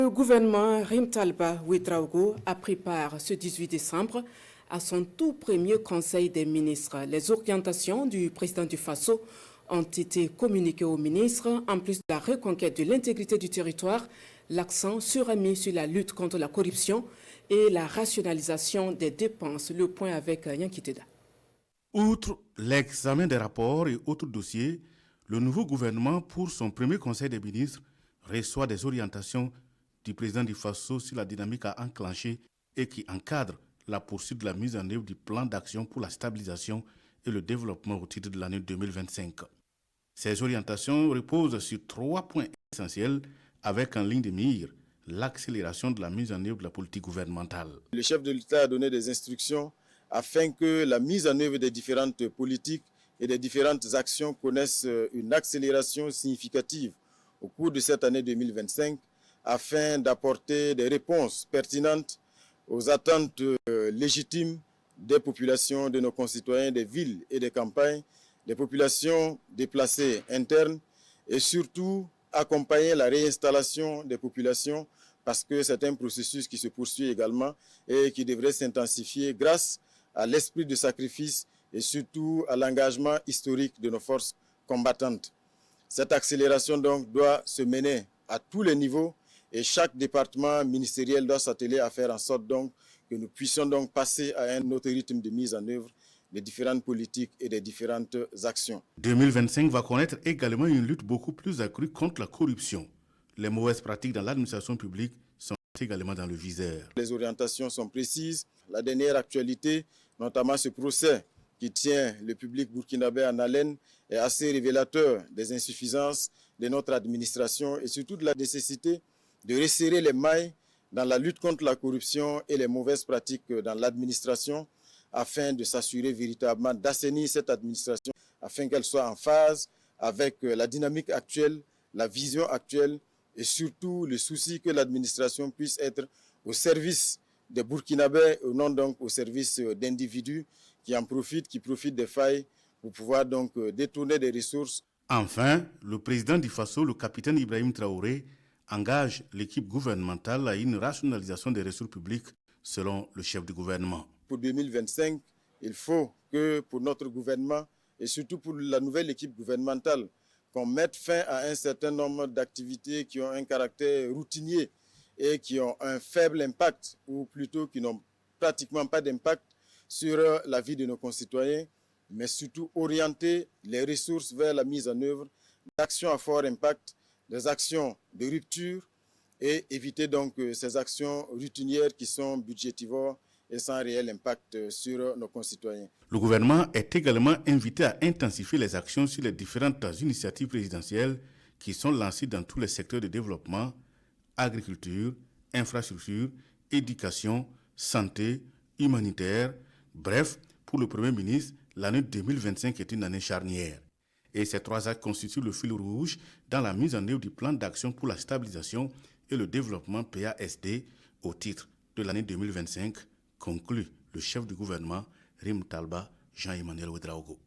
Le gouvernement Rim-Talba Ouedraogo a pris part ce 18 décembre à son tout premier conseil des ministres. Les orientations du président du Faso ont été communiquées aux ministres. En plus de la reconquête de l'intégrité du territoire, l'accent sera mis sur la lutte contre la corruption et la rationalisation des dépenses. Le point avec Yanki Teda. Outre l'examen des rapports et autres dossiers, le nouveau gouvernement, pour son premier conseil des ministres, reçoit des orientations du président du Faso sur la dynamique à enclencher et qui encadre la poursuite de la mise en œuvre du plan d'action pour la stabilisation et le développement au titre de l'année 2025. Ces orientations reposent sur 3 points essentiels avec en ligne de mire l'accélération de la mise en œuvre de la politique gouvernementale. Le chef de l'État a donné des instructions afin que la mise en œuvre des différentes politiques et des différentes actions connaissent une accélération significative au cours de cette année 2025 afin d'apporter des réponses pertinentes aux attentes légitimes des populations, de nos concitoyens des villes et des campagnes, des populations déplacées internes et surtout accompagner la réinstallation des populations parce que c'est un processus qui se poursuit également et qui devrait s'intensifier grâce à l'esprit de sacrifice et surtout à l'engagement historique de nos forces combattantes. Cette accélération donc doit se mener à tous les niveaux et chaque département ministériel doit s'atteler à faire en sorte donc que nous puissions donc passer à un autre rythme de mise en œuvre des différentes politiques et des différentes actions. 2025 va connaître également une lutte beaucoup plus accrue contre la corruption. Les mauvaises pratiques dans l'administration publique sont également dans le viseur. Les orientations sont précises. La dernière actualité, notamment ce procès qui tient le public burkinabé en haleine, est assez révélateur des insuffisances de notre administration et surtout de la nécessité de resserrer les mailles dans la lutte contre la corruption et les mauvaises pratiques dans l'administration afin de s'assurer véritablement d'assainir cette administration afin qu'elle soit en phase avec la dynamique actuelle, la vision actuelle et surtout le souci que l'administration puisse être au service des Burkinabés et non donc au service d'individus qui en profitent, qui profitent des failles pour pouvoir donc détourner des ressources. Enfin, le président du Faso, le capitaine Ibrahim Traoré, engage l'équipe gouvernementale à une rationalisation des ressources publiques selon le chef du gouvernement. Pour 2025, il faut que pour notre gouvernement et surtout pour la nouvelle équipe gouvernementale, qu'on mette fin à un certain nombre d'activités qui ont un caractère routinier et qui ont un faible impact, ou plutôt qui n'ont pratiquement pas d'impact sur la vie de nos concitoyens, mais surtout orienter les ressources vers la mise en œuvre d'actions à fort impact, des actions de rupture et éviter donc ces actions routinières qui sont budgétivores et sans réel impact sur nos concitoyens. Le gouvernement est également invité à intensifier les actions sur les différentes initiatives présidentielles qui sont lancées dans tous les secteurs de développement, agriculture, infrastructure, éducation, santé, humanitaire. Bref, pour le Premier ministre, l'année 2025 est une année charnière. Et ces 3 actes constituent le fil rouge dans la mise en œuvre du plan d'action pour la stabilisation et le développement PASD au titre de l'année 2025, conclut le chef du gouvernement Rim-Talba Jean-Emmanuel Ouedraogo.